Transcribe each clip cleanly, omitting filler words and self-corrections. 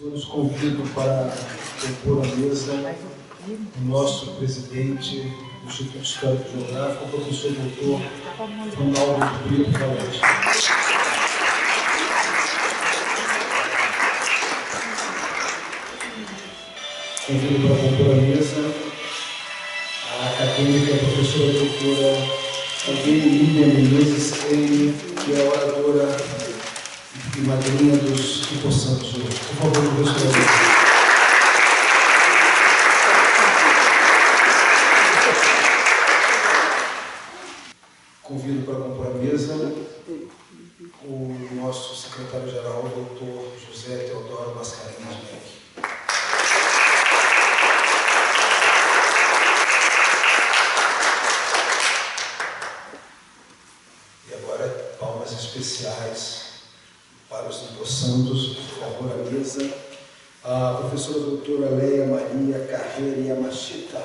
Todos convido para compor a mesa o nosso presidente do Instituto Histórico e Geográfico, o professor doutor Ronaldo Brito Valente. Convido para compor a mesa a acadêmica, a professora doutora Lívia Menezes, que é a oradora e madrinha dos hippossantos hoje. Por favor, professora. Convido para compor a mesa o nosso secretário-geral, doutor José Teodoro Mascarenhas Beck. E agora, palmas especiais para os hippossantos, por favor, à mesa. A professora doutora Leia Maria Carreira Yamashita.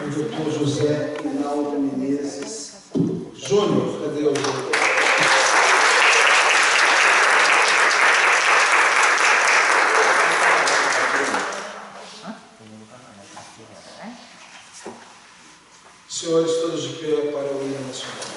O doutor José Rinaldo Menezes Júnior. Cadê o doutor? Senhores, todos de pé para o hino nacional.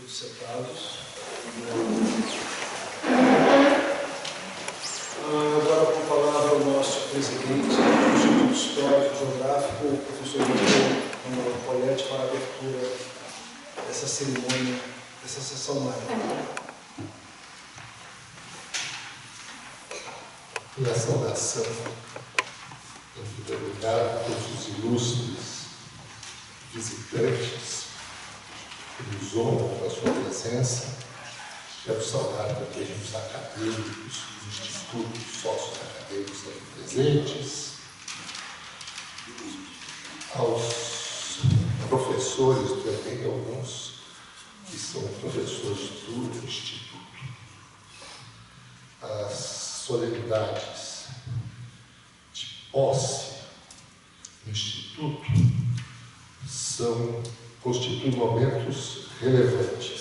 sentados. Agora com a palavra o nosso presidente do Instituto Histórico e Geográfico, o professor Manuel Poletti, para a abertura dessa cerimônia, dessa sessão magna. Minha saudação, em primeiro lugar, a todos os ilustres visitantes que nos honram com a sua presença. Quero saudar também os acadêmicos, os institutos socioacadêmicos aqui presentes, aos professores, também alguns que são professores do Instituto. As solenidades de posse no Instituto constituem momentos relevantes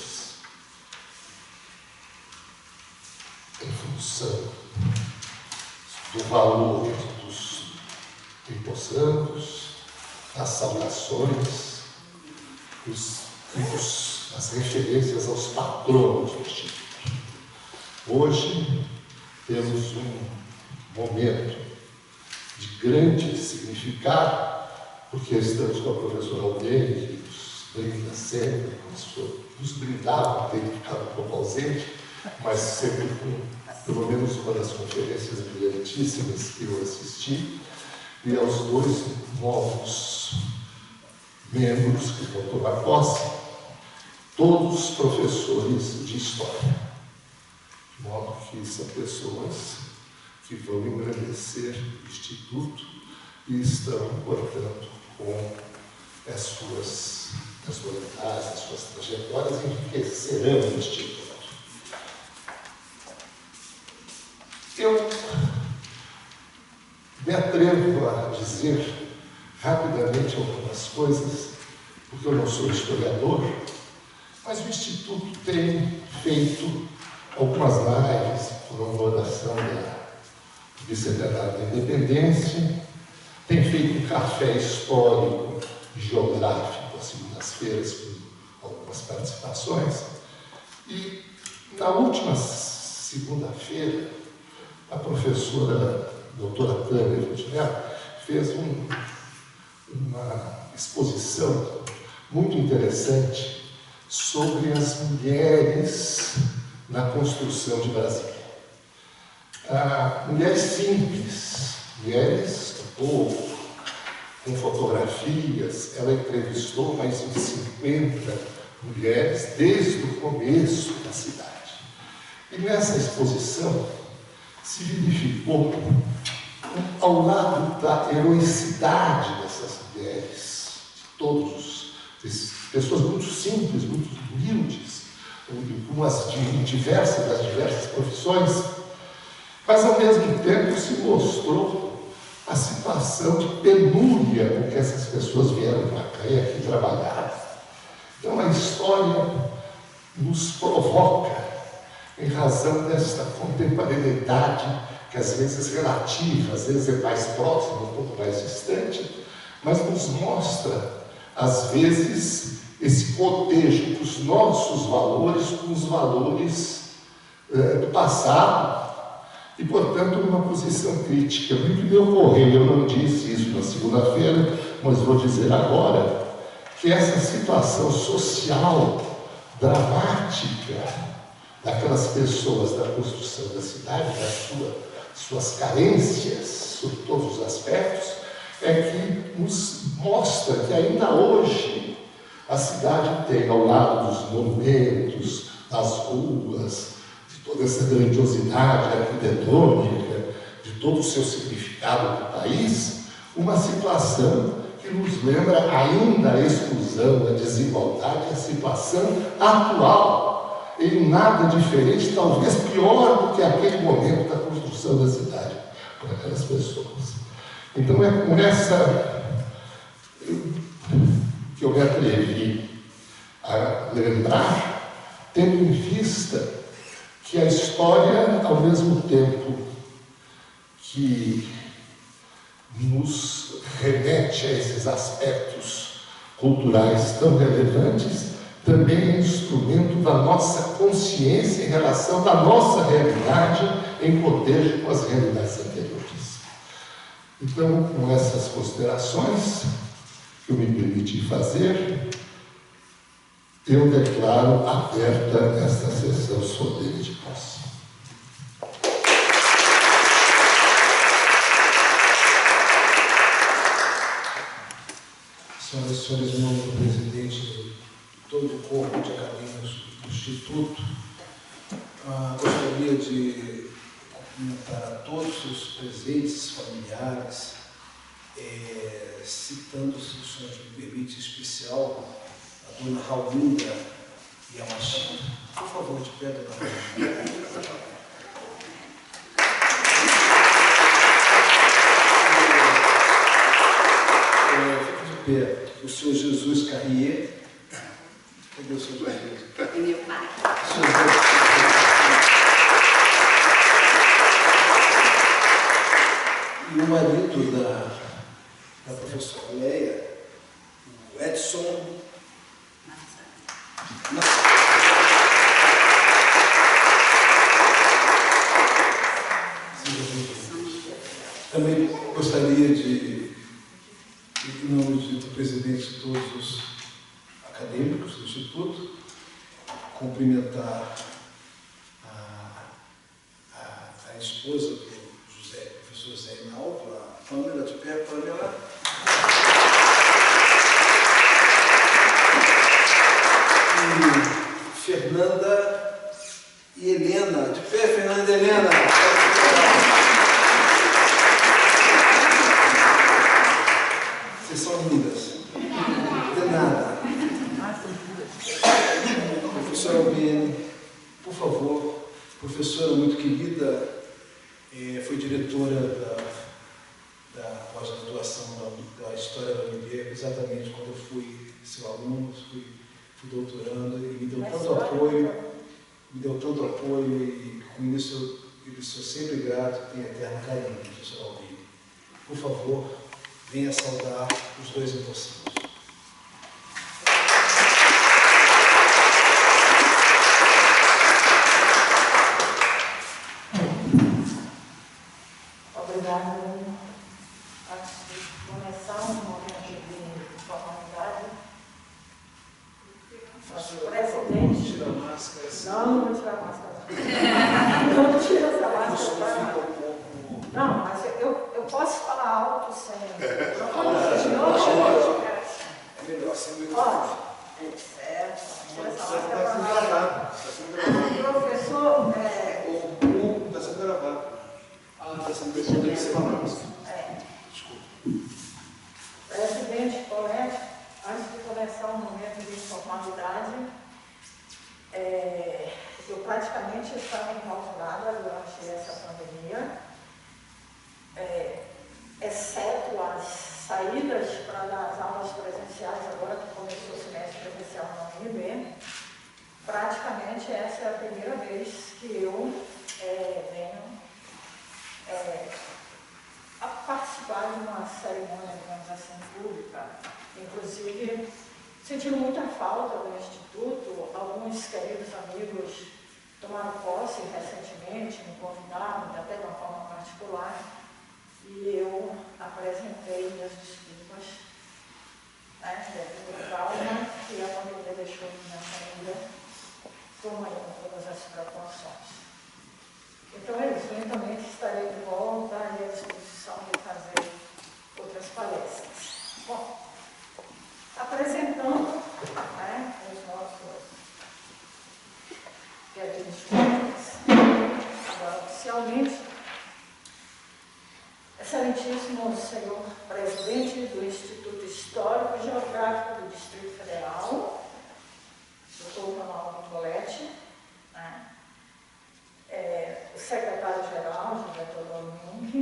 em função do valor dos empossandos, as saudações, as referências aos patronos do Instituto. Hoje temos um momento de grande significado, porque estamos com a professora Aldeia, que nos brinda sempre, nos brindava, tem ficado um pouco ausente, mas sempre com pelo menos uma das conferências brilhantíssimas que eu assisti, e aos dois novos membros que vão tomar posse, todos professores de História. De modo que são pessoas que vão engrandecer o Instituto e estão, portanto, com as suas vontades, as suas trajetórias, enriquecerão o Instituto. Eu me atrevo a dizer rapidamente algumas coisas, porque eu não sou historiador, mas o Instituto tem feito algumas lives por comemoração do bicentenário da Independência, tem feito um café histórico e geográfico às segundas-feiras com algumas participações. E na última segunda-feira, a professora doutora Tânia Fontenelle fez uma exposição muito interessante sobre as mulheres na construção de Brasília. Mulheres simples, mulheres do povo, com fotografias. Ela entrevistou mais de 50 mulheres desde o começo da cidade. E nessa exposição se verificou, ao lado da heroicidade dessas mulheres, de todos pessoas muito simples, muito humildes, das diversas profissões, mas ao mesmo tempo se mostrou a situação de penúria com que essas pessoas vieram para cá e aqui trabalhar. Então a história nos provoca, em razão desta contemporaneidade, que às vezes é relativa, às vezes é mais próxima, um pouco mais distante, mas nos mostra, às vezes, esse cotejo dos nossos valores com os valores do passado, e, portanto, numa posição crítica. Muito me ocorreu, eu não disse isso na segunda-feira, mas vou dizer agora, que essa situação social dramática daquelas pessoas da construção da cidade, suas carências, sob todos os aspectos, é que nos mostra que ainda hoje a cidade tem, ao lado dos monumentos, das ruas, de toda essa grandiosidade arquitetônica, de todo o seu significado do país, uma situação que nos lembra ainda a exclusão, a desigualdade, a situação atual, em nada diferente, talvez pior do que aquele momento da construção da cidade, por aquelas pessoas. Então é com essa que eu me atrevi a lembrar, tendo em vista que a história, ao mesmo tempo que nos remete a esses aspectos culturais tão relevantes, também é instrumento da nossa consciência em relação da nossa realidade em cotejo com as realidades anteriores. Então, com essas considerações que eu me permiti fazer, eu declaro aberta esta sessão solene de posse. Senhoras e senhores, em nome do presidente de todo o corpo de acadêmicos do Instituto, gostaria de cumprimentar a todos os presentes, familiares, citando, se o senhor me permite, em especial, a dona Raulinda Yamashita. Por favor, de pé, dona Raulinda. O senhor Jesus Carrier. Cadê o senhor Jesus? É meu pai. E o marido da professora Leia, o Edson Também gostaria de, em nome do presidente de todos os acadêmicos do Instituto, cumprimentar a esposa do professor José Hinaldo, a Pâmela, de pé, Pâmela. E Fernanda e Helena, de pé, Fernanda e Helena. Vocês são lindas. De nada. Professora Albiene, por favor, professora muito querida, foi diretora da pós-graduação da História da UNB, exatamente quando eu fui seu aluno, fui doutorando, e me deu tanto apoio, e com isso eu sou sempre grato, tenho eterno carinho, professora Albiene. Por favor, venha saudar os dois empossados. Obrigada. Antes de começar um momento de formalidade, nosso presidente... Tira a máscara. Não vou tirar a máscara. Não tira essa máscara. Não, mas eu posso falar alto sem... É melhor ser muito Ó, certo. Tira essa máscara. Professor... Está sendo gravado. Está sendo gravado. Desculpa. Presidente, colega, antes de começar o momento de formalidade, eu praticamente estava enclausurada durante essa pandemia, exceto as saídas para dar as aulas presenciais, agora que começou o semestre presencial na UNB. Praticamente essa é a primeira vez que eu venho a participar de uma cerimônia, digamos assim, pública, inclusive sentindo muita falta do Instituto. Alguns queridos amigos tomaram posse recentemente, me convidaram, até de uma forma particular, e eu apresentei minhas desculpas, devido ao trauma que a pandemia deixou na minha família, como aí com todas as precauções. Então é isso, lentamente estarei de volta e à disposição de fazer outras palestras. Bom, apresentando os nossos queridos colegas, agora oficialmente, excelentíssimo senhor presidente do Instituto Histórico e Geográfico do Distrito Federal, doutor Ronaldo Coletti, o secretário-geral, José Teodoro Munk,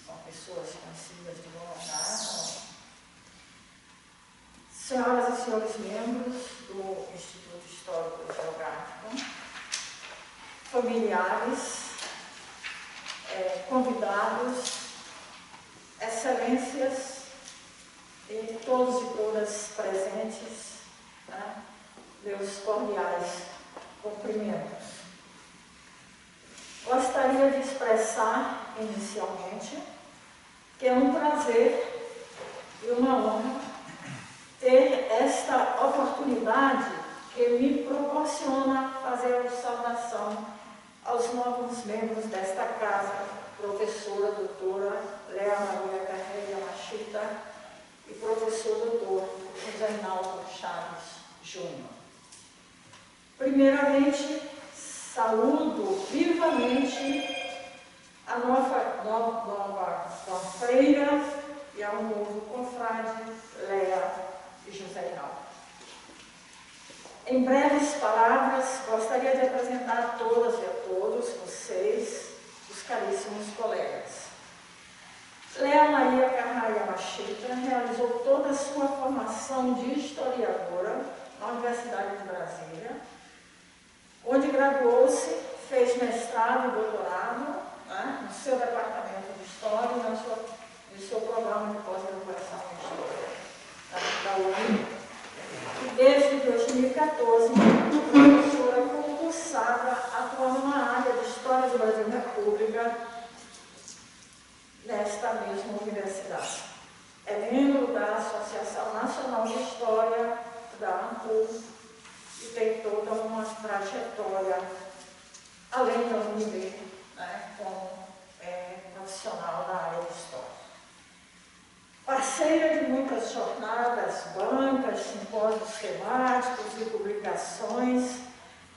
são pessoas conhecidas de longa data, senhoras e senhores membros do Instituto Histórico e Geográfico, familiares, convidados, excelências e todos e todas presentes, meus cordiais cumprimentos. Gostaria de expressar, inicialmente, que é um prazer e uma honra ter esta oportunidade que me proporciona fazer a saudação aos novos membros desta casa, professora doutora Léa Maria Carreira Machita e professor doutor José Reinaldo Chaves Júnior. Primeiramente, saúdo vivamente a nova confreira e ao novo confrade Léa e José Reinaldo. Em breves palavras, gostaria de apresentar a todas e a todos vocês, os caríssimos colegas. Léa Maria Carraia Machita realizou toda a sua formação de historiadora na Universidade de Brasília, onde graduou-se, fez mestrado e doutorado, né, no seu departamento de História e no seu programa de pós-graduação em História da UNB. E desde 2014, professora concursada, atuando na área de História do Brasil e República, nesta mesma universidade. É membro da Associação Nacional de História, da ANCUL, e tem toda uma trajetória, além da UNB, né, como profissional da área de História. Parceira de muitas jornadas, bancas, simpósios temáticos e publicações,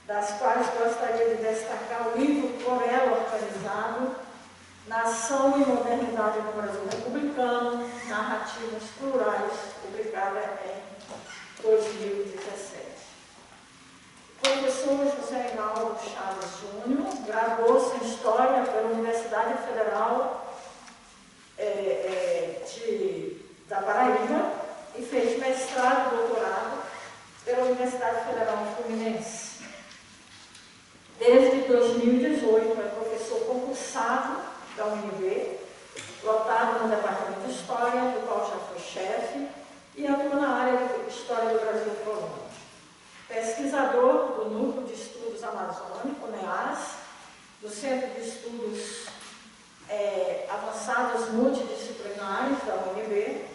das quais gostaria de destacar o livro por ela organizado, Nação e Modernidade no Brasil Republicano, Narrativas Plurais, publicada em 2017. O professor José Reinaldo Chaves Júnior graduou-se em História pela Universidade Federal da Paraíba e fez mestrado e doutorado pela Universidade Federal Fluminense. Desde 2018 é professor concursado da UNB, lotado no Departamento de História, do qual já foi chefe, e atua na área de História do Brasil e Colônia. Pesquisador do Núcleo de Estudos Amazônico, NEAS, do Centro de Estudos Avançados Multidisciplinares da UNB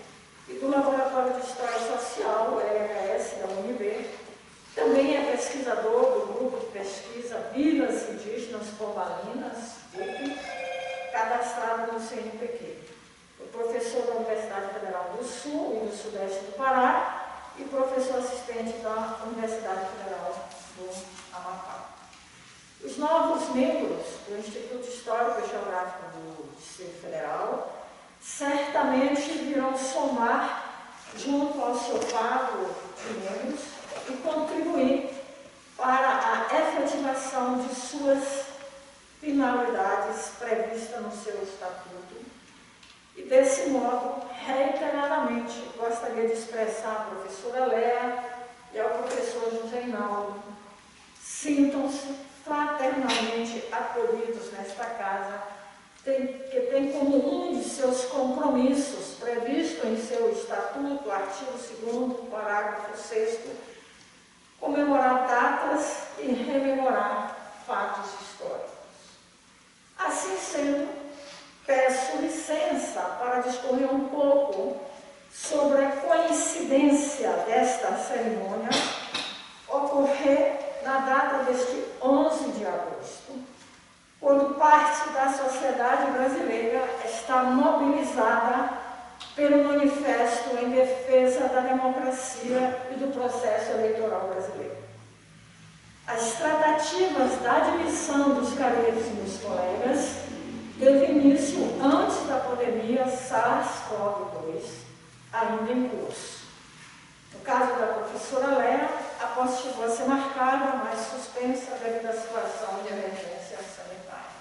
e do Laboratório de História Social, LHS, da UNB. Também é pesquisador do Grupo de Pesquisa Vilas Indígenas Pombalinas, GIP, cadastrado no CNPq. O professor da Universidade Federal do Sul e do Sudeste do Pará e professor assistente da Universidade Federal do Amapá. Os novos membros do Instituto Histórico e Geográfico do Distrito Federal certamente virão somar junto ao seu quadro de membros e contribuir para a efetivação de suas finalidades previstas no seu estatuto. E desse modo, reiteradamente, gostaria de expressar à professora Léa e ao professor José Reinaldo: sintam-se fraternalmente acolhidos nesta casa, que tem como um de seus compromissos, previsto em seu estatuto, artigo 2º, parágrafo 6º, comemorar datas e rememorar fatos históricos. Assim sendo, peço licença para discorrer um pouco sobre a coincidência desta cerimônia ocorrer na data deste 11 de agosto, quando parte da sociedade brasileira está mobilizada pelo manifesto em defesa da democracia e do processo eleitoral brasileiro. As tratativas da admissão dos caríssimos colegas teve início antes da pandemia SARS-CoV-2, ainda em curso. No caso da professora Léa, a posse chegou a ser marcada, mas suspensa devido à situação de emergência sanitária.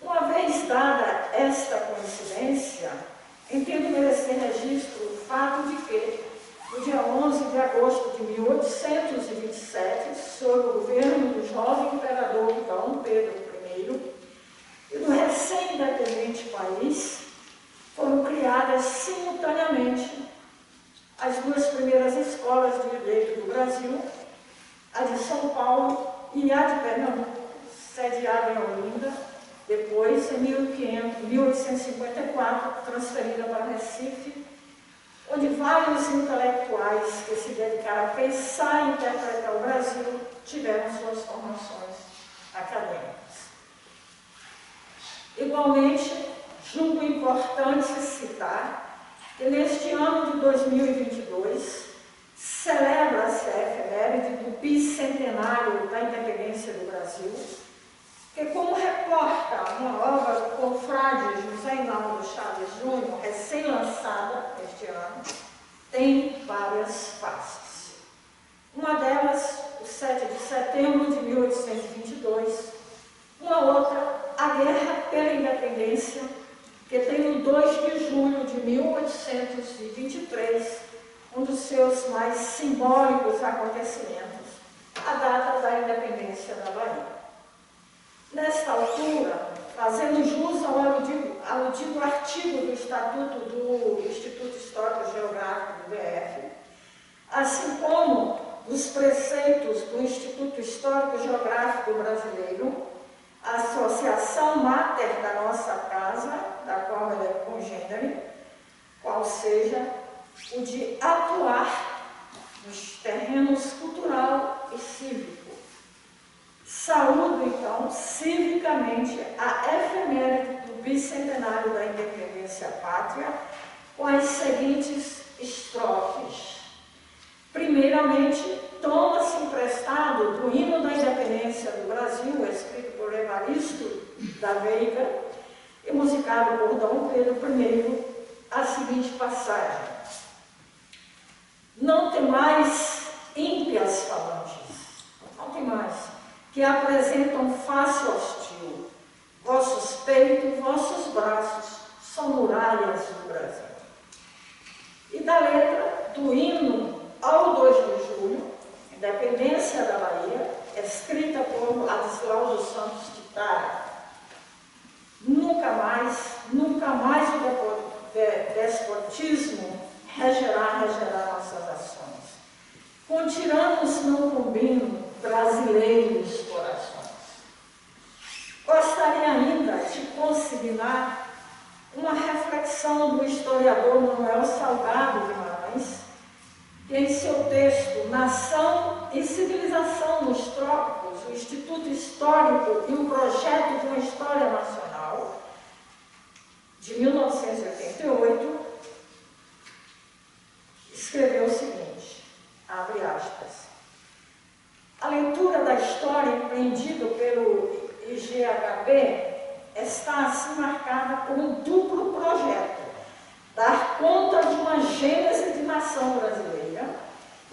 Uma vez dada esta coincidência, entendo merecer registro o fato de que, no dia 11 de agosto de 1827, sob o governo do jovem imperador Dom Pedro I e do recém-independente país, foram criadas simultaneamente as duas primeiras escolas de direito do Brasil, a de São Paulo e a de Pernambuco, sediada em Olinda, depois, em 1854, transferida para Recife, onde vários intelectuais que se dedicaram a pensar e interpretar o Brasil tiveram suas formações acadêmicas. Igualmente, julgo importante citar que neste ano de 2022 celebra-se a efeméride do bicentenário da independência do Brasil, que, como reporta uma obra do confrade José Inaldo Chaves Júnior, recém-lançada este ano, tem várias faces. Uma delas, o 7 de setembro de 1822, uma outra, a Guerra pela Independência, que tem o 2 de julho de 1823, um dos seus mais simbólicos acontecimentos, a data da independência da Bahia. Nesta altura, fazendo jus ao aludido artigo do Estatuto do Instituto Histórico Geográfico do DF, assim como dos preceitos do Instituto Histórico Geográfico Brasileiro, a associação máter da nossa casa, da qual ela é congênere, qual seja o de atuar nos terrenos cultural e cívico. Saúdo, então, civicamente a efeméride do bicentenário da independência pátria com as seguintes estrofes. Primeiramente, toma-se emprestado do hino da independência do Brasil, escrito por Evaristo da Veiga e musicado por Dom Pedro I, a seguinte passagem. Não tem mais ímpias falanges, não tem mais, que apresentam face hostil. Vossos peitos, vossos braços são muralhas do Brasil. E da letra do hino ao 2 de julho, Independência da Bahia, escrita por Ladislau dos Santos de Tara. Nunca mais o despotismo regerá nossas ações. Com tiranos não combino brasileiros corações. Gostaria ainda de consignar uma reflexão do historiador Manuel Salgado Guimarães, que em seu texto Nação e Civilização nos Trópicos, o Instituto Histórico e o Projeto de uma História Nacional, de 1988, escreveu o seguinte, abre aspas, a leitura da história empreendida pelo IGHB está assim marcada por um duplo projeto, dar conta de uma gênese de nação brasileira,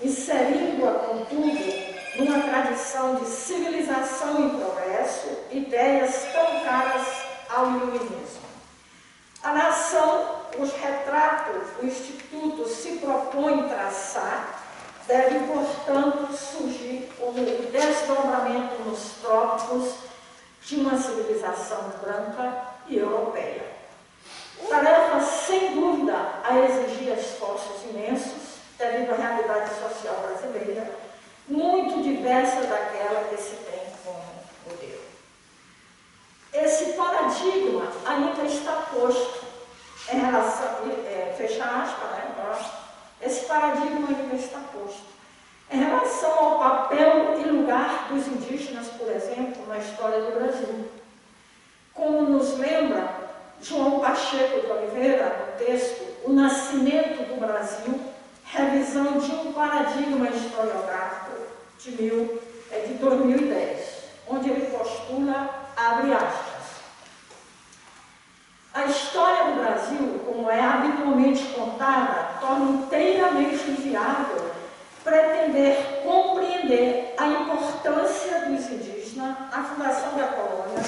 inserindo-a, contudo, numa tradição de civilização e progresso, ideias tão caras ao iluminismo. A nação, os retratos o Instituto se propõe traçar, deve, portanto, surgir como o desdobramento nos trópicos de uma civilização branca e europeia. Tarefa, sem dúvida, a exigir esforços imensos, devido à realidade social brasileira, muito diversa daquela que se tem como modelo. Esse paradigma ainda está posto em relação, fecha aspas, né? Esse paradigma ainda está posto em relação ao papel e lugar dos indígenas, por exemplo, na história do Brasil. Como nos lembra João Pacheco de Oliveira, no texto O Nascimento do Brasil, revisão de um paradigma historiográfico de 2010, onde ele postula, abre aspas, a história do Brasil, como é habitualmente contada, torna inteiramente inviável pretender compreender a importância dos indígenas na fundação da colônia,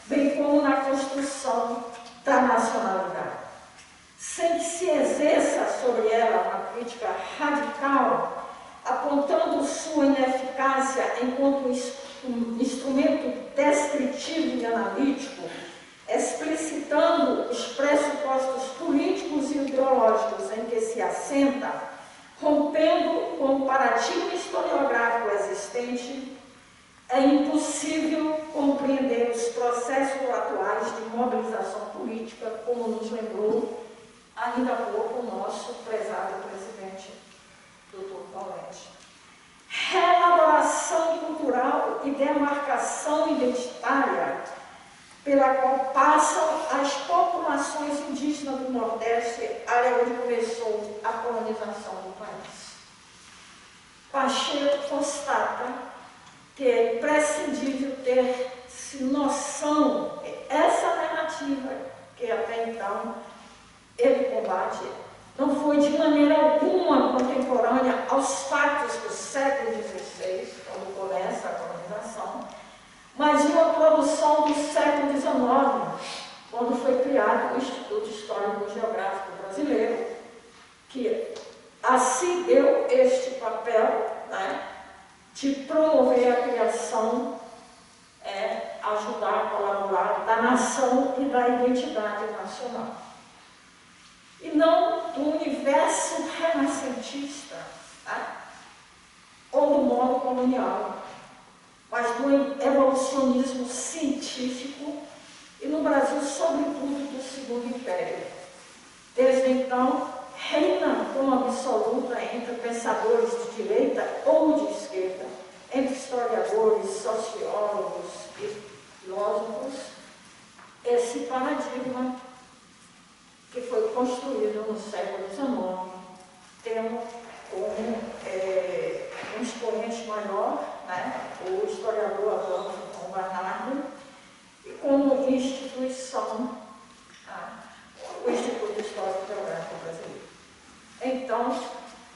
bem como na construção da nacionalidade. Sem que se exerça sobre ela uma crítica radical, apontando sua ineficácia enquanto instrumento descritivo e analítico, explicitando os pressupostos políticos e ideológicos em que se assenta, Rompendo com o paradigma historiográfico existente, é impossível compreender os processos atuais de mobilização política, como nos lembrou ainda há pouco o nosso prezado presidente, Dr. Paulette. Reelaboração cultural e demarcação identitária pela qual passam as populações indígenas do Nordeste, área onde começou a colonização do país. Pacheco constata que é imprescindível ter-se noção, essa narrativa que até então ele combate, não foi de maneira alguma contemporânea aos fatos do século XVI, quando começa a colonização, mas uma produção do século XIX, quando foi criado o Instituto Histórico Geográfico Brasileiro, que assim deu este papel, né, de promover a criação, ajudar a colaborar da nação e da identidade nacional. E não do universo renascentista, né, ou do modo colonial, mas do evolucionismo científico e, no Brasil, sobretudo, do Segundo Império. Desde então, reina como absoluta entre pensadores de direita ou de esquerda, entre historiadores, sociólogos e filósofos, esse paradigma que foi construído no século XIX, tendo como um expoente maior, né, o historiador Adolfo Bernardo, e como instituição, o Instituto Histórico Geográfico Brasileiro. Então,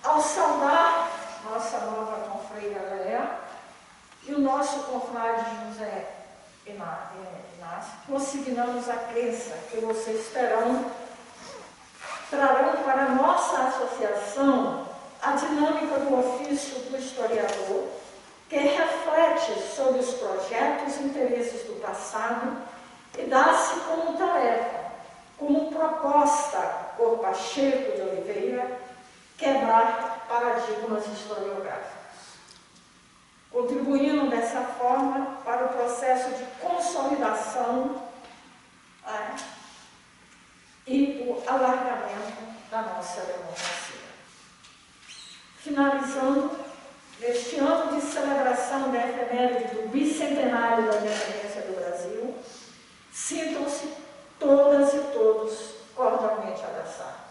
ao saudar nossa nova confreira Léa e o nosso confrade José Inácio, consignamos a crença que vocês trarão para a nossa associação a dinâmica do ofício do historiador, que reflete sobre os projetos e interesses do passado e dá-se como tarefa, como proposta por Pacheco de Oliveira, quebrar paradigmas historiográficos, contribuindo dessa forma para o processo de consolidação e do alargamento da nossa democracia. Finalizando, neste ano de celebração da efeméride do bicentenário da independência do Brasil, sintam-se todas e todos cordialmente abraçados.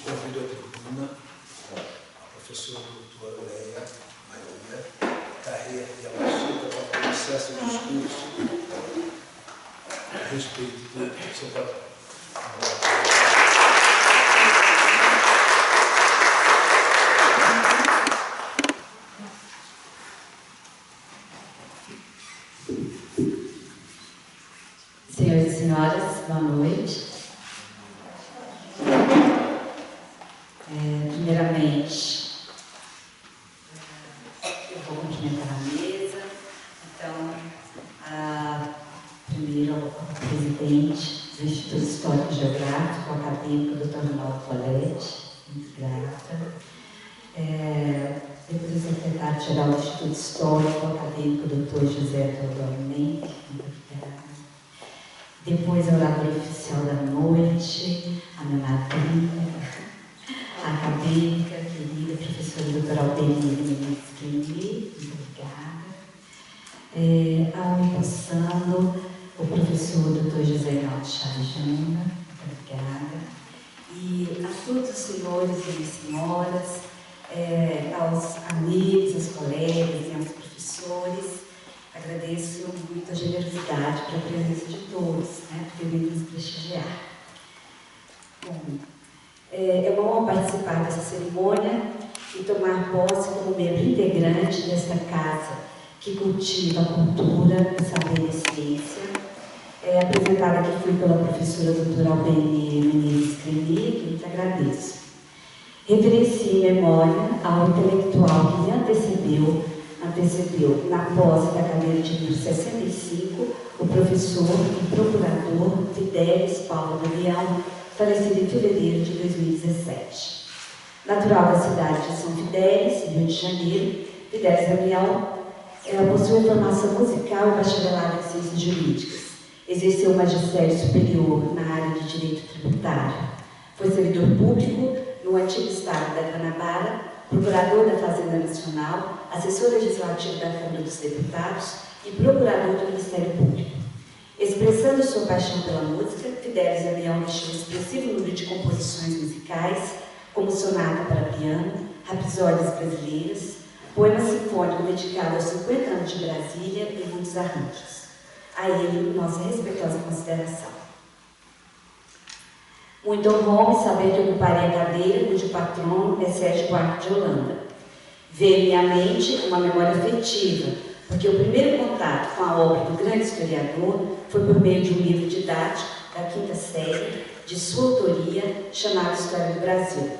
Convido à tribuna a professora doutora Léa Maria Carreira e ela chega para começar seu discurso a respeito do seu papel. Senhoras e senhores, boa noite. Primeiramente, eu vou cumprimentar a mesa. Então, primeiro ao presidente do Instituto Histórico Geográfico, acadêmico, Dr. Ronaldo Paulette, muito grata. Depois o secretário-geral do Instituto Histórico, acadêmico, Dr. José Teodoro Menck, muito obrigada. Depois a oradora oficial da noite, a minha madrinha, a acadêmica, querida professora doutora Aldenir Menezes Queimi, muito obrigada. Ao me passando, o professor doutor José Reinaldo Chaves Jana, muito obrigada. E a todos os senhores e senhoras, aos amigos, aos colegas e aos professores, agradeço muito a generosidade pela presença de todos, por terem nos prestigiar. Bom, é uma honra participar dessa cerimônia e tomar posse como membro integrante desta casa que cultiva a cultura, o saber e a ciência, apresentada aqui foi pela professora doutora Albeni Menezes Cremia, que muito agradeço. Referencio em memória ao intelectual que me antecedeu na posse da cadeira de número 65, o professor e procurador Fidelis Paulo Damião, falecido em fevereiro de 2017. Natural da cidade de São Fidélis, Rio de Janeiro, Fidelis Damião possui formação musical e bacharelado em ciências jurídicas. Exerceu o magistério superior na área de direito tributário. Foi servidor público no antigo estado da Guanabara, procurador da Fazenda Nacional, assessor legislativo da Câmara dos Deputados e procurador do Ministério Público. Expressando sua paixão pela música, Fidelis Damião deixou um expressivo número de composições musicais, como sonata para piano, rapsódias brasileiras, poema sinfônico dedicado aos 50 anos de Brasília e muitos arranjos. A ele, nossa respeitosa consideração. Muito honrou-me saber que ocuparei a cadeira cujo patrono é Sérgio Buarque de Holanda. Veio-me à mente uma memória afetiva, porque o primeiro contato com a obra do grande historiador foi por meio de um livro didático da quinta série, de sua autoria, chamado História do Brasil.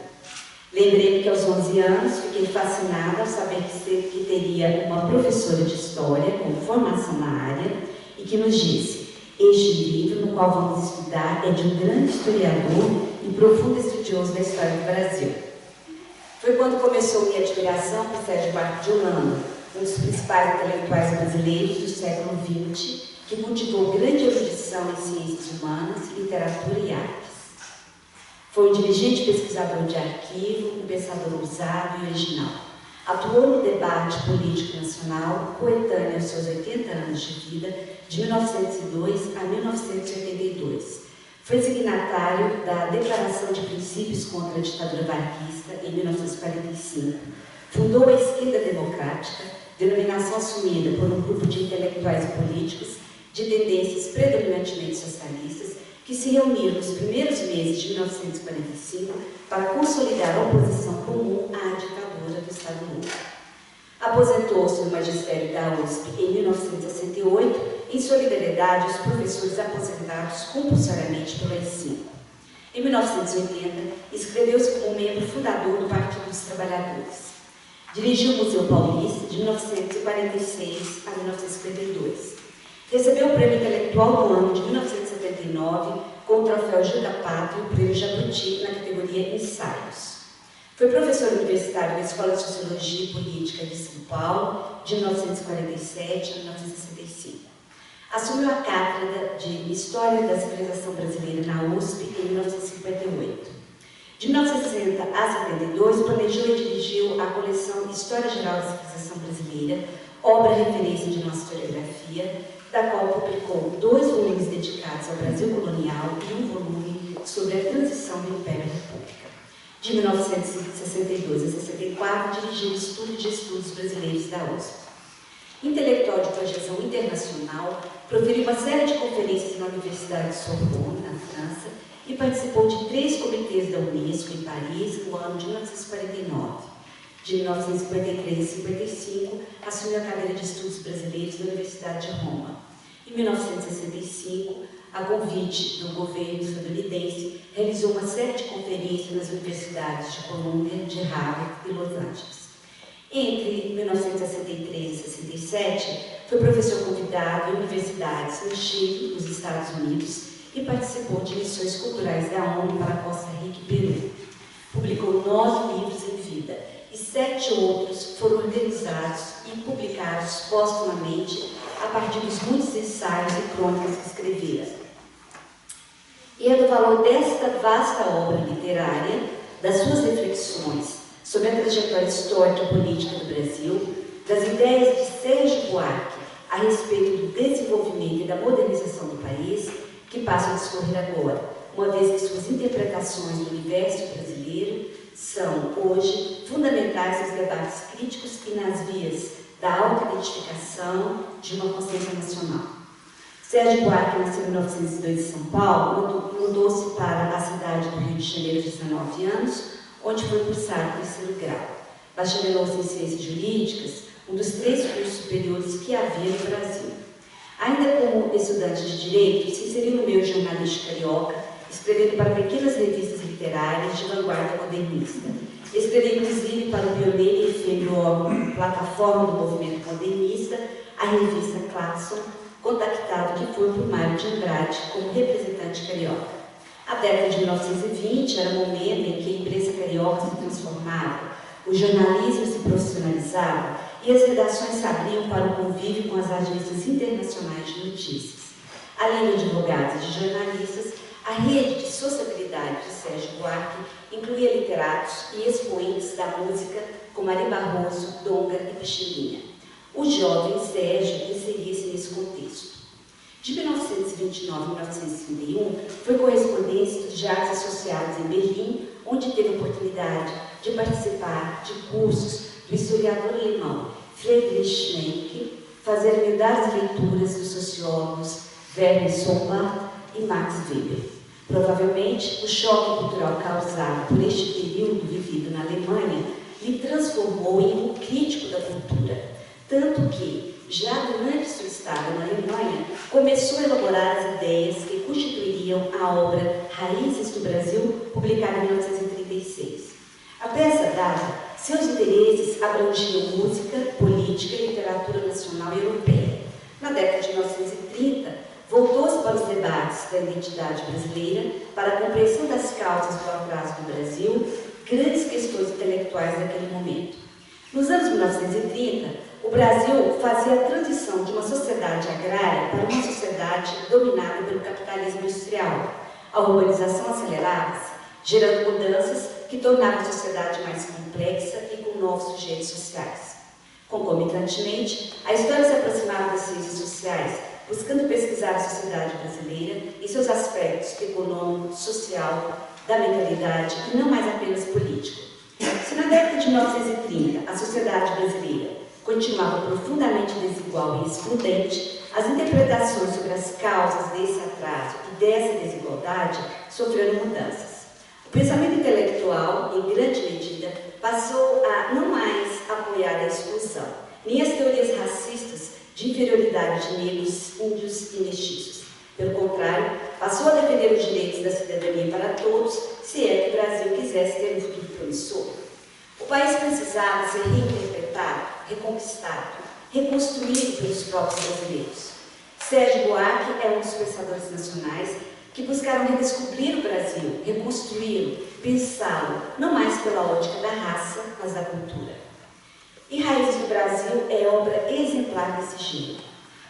Lembrei-me que aos 11 anos fiquei fascinada ao saber que teria uma professora de História com formação na área e que nos disse: este livro no qual vamos estudar é de um grande historiador e profundo estudioso da história do Brasil. Foi quando começou minha admiração por Sérgio Buarque de Holanda, um dos principais intelectuais brasileiros do século XX, que cultivou grande erudição em ciências humanas, literatura e artes. Foi um diligente pesquisador de arquivo, um pensador ousado e original. Atuou no debate político nacional, coetâneo aos seus 80 anos de vida, de 1902 a 1982. Foi signatário da Declaração de Princípios contra a Ditadura Varguista, em 1945. Fundou a Esquerda Democrática, denominação assumida por um grupo de intelectuais e políticos de tendências predominantemente socialistas, que se reuniram nos primeiros meses de 1945 para consolidar a oposição comum à ditadura do Estado Novo. Aposentou-se no magistério da USP em 1968, em solidariedade aos professores aposentados compulsoriamente pelo AI-5. Em 1980, inscreveu-se como membro fundador do Partido dos Trabalhadores. Dirigiu o Museu Paulista de 1946 a 1952. Recebeu o Prêmio Intelectual do Ano de 1979 com o troféu Gilda Pátria e o Prêmio Jabuti na categoria Ensaios. Foi professor universitário na Escola de Sociologia e Política de São Paulo de 1947 a 1965. Assumiu a cátedra de História da Civilização Brasileira na USP em 1958. De 1960 a 72, planejou e dirigiu a coleção História Geral da Civilização Brasileira, obra referência de nossa historiografia, da qual publicou 2 volumes dedicados ao Brasil colonial e um volume sobre a transição do Império à República. De 1962 a 64, dirigiu o Estudo de Estudos Brasileiros da USP. Intelectual de projeção internacional, proferiu uma série de conferências na Universidade de Sorbonne, na França, e participou de 3 comitês da Unesco em Paris no ano de 1949. De 1953 a 1955, assumiu a cadeira de Estudos Brasileiros da Universidade de Roma. Em 1965, a convite do governo estadunidense, realizou uma série de conferências nas universidades de Colômbia, de Harvard e Los Angeles. Entre 1963 e 67, foi professor convidado em universidades no Chile, nos Estados Unidos, e participou de missões culturais da ONU para Costa Rica e Peru. Publicou 9 livros em vida, e 7 outros foram organizados e publicados póstumamente a partir dos muitos ensaios e crônicas que escrevera. E é do valor desta vasta obra literária, das suas reflexões sobre a trajetória histórica e política do Brasil, das ideias de Sérgio Buarque a respeito do desenvolvimento e da modernização do país, que passo a discorrer agora, uma vez que suas interpretações do universo brasileiro são, hoje, fundamentais nos debates críticos e nas vias da auto-identificação de uma consciência nacional. Sérgio Buarque nasceu em 1902 em São Paulo, mudou-se para a cidade do Rio de Janeiro de 19 anos, onde foi cursar o terceiro grau. Bacharelou-se em Ciências Jurídicas, um dos 3 cursos superiores que havia no Brasil. Ainda como estudante de Direito, se inseriu no meio jornalístico carioca, escrevendo para pequenas revistas literárias de vanguarda modernista. Escreveu inclusive para o pioneiro e efêmero órgão Plataforma do Movimento Modernista, a revista Claxon, contactado que foi por Mário de Andrade como representante carioca. A década de 1920 era o momento em que a imprensa carioca se transformava, o jornalismo se profissionalizava e as redações se abriam para o convívio com as agências internacionais de notícias. Além de advogados e de jornalistas, a rede de sociabilidade de Sérgio Buarque incluía literatos e expoentes da música como Ari Barroso, Donga e Pixinguinha. O jovem Sérgio inseria-se nesse contexto. De 1929 a 1931, foi correspondente de artes associadas em Berlim, onde teve a oportunidade de participar de cursos do historiador alemão Friedrich Schlenk, fazer humildadas leituras dos sociólogos Werner Sombart e Max Weber. Provavelmente, o choque cultural causado por este período vivido na Alemanha lhe transformou em um crítico da cultura, tanto que, já durante seu estado na Alemanha, começou a elaborar as ideias que constituiriam a obra Raízes do Brasil, publicada em 1936. Até essa data, seus interesses abrangiam música, política e literatura nacional e europeia. Na década de 1930, voltou-se para os debates da identidade brasileira, para a compreensão das causas do atraso do Brasil, grandes questões intelectuais daquele momento. Nos anos 1930, o Brasil fazia a transição de uma sociedade agrária para uma sociedade dominada pelo capitalismo industrial. A urbanização acelerava-se, gerando mudanças que tornavam a sociedade mais complexa e com novos sujeitos sociais. Concomitantemente, a história se aproximava das ciências sociais, buscando pesquisar a sociedade brasileira e seus aspectos econômico, social, da mentalidade e não mais apenas político. Se na década de 1930 a sociedade brasileira continuava profundamente desigual e excludente, as interpretações sobre as causas desse atraso e dessa desigualdade sofreram mudanças. O pensamento intelectual, em grande medida, passou a não mais apoiar a exclusão, nem as teorias racistas de inferioridade de negros, índios e mestiços. Pelo contrário, passou a defender os direitos da cidadania para todos, se é que o Brasil quisesse ter um futuro promissor. O país precisava ser reinterpretado, reconquistado, reconstruído pelos próprios brasileiros. Sérgio Buarque é um dos pensadores nacionais que buscaram redescobrir o Brasil, reconstruí-lo, pensá-lo, não mais pela ótica da raça, mas da cultura. E Raízes do Brasil é obra exemplar desse gênero.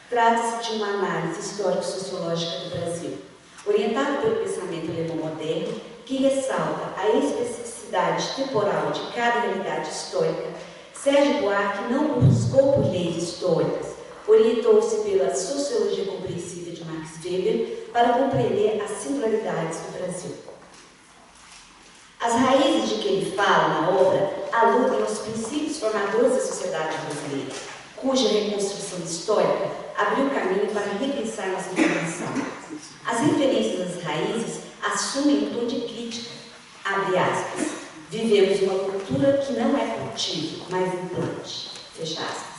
Trata-se de uma análise histórico-sociológica do Brasil, orientada pelo pensamento alemão moderno, que ressalta a especificidade temporal de cada realidade histórica. Sérgio Buarque não buscou por leis históricas, orientou-se pela sociologia compreensiva de Max Weber para compreender as singularidades do Brasil. As raízes de que ele fala na obra aludem aos princípios formadores da sociedade brasileira, cuja reconstrução histórica abriu caminho para repensar nossa formação. As referências às raízes assumem um tom de crítica, abre aspas, vivemos uma cultura que não é cultivo, mas implante, fecha aspas.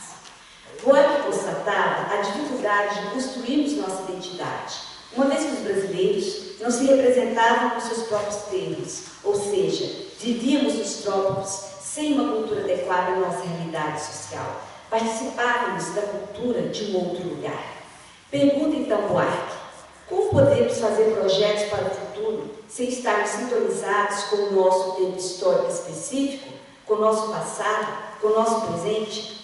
Buarque constatava a dificuldade de construirmos nossa identidade, uma vez que os brasileiros não se representavam com seus próprios termos, ou seja, vivíamos nos trópicos sem uma cultura adequada à nossa realidade social. Participávamos da cultura de um outro lugar. Pergunta então Buarque, como podemos fazer projetos para o futuro sem estarmos sintonizados com o nosso tempo histórico específico, com o nosso passado, com o nosso presente?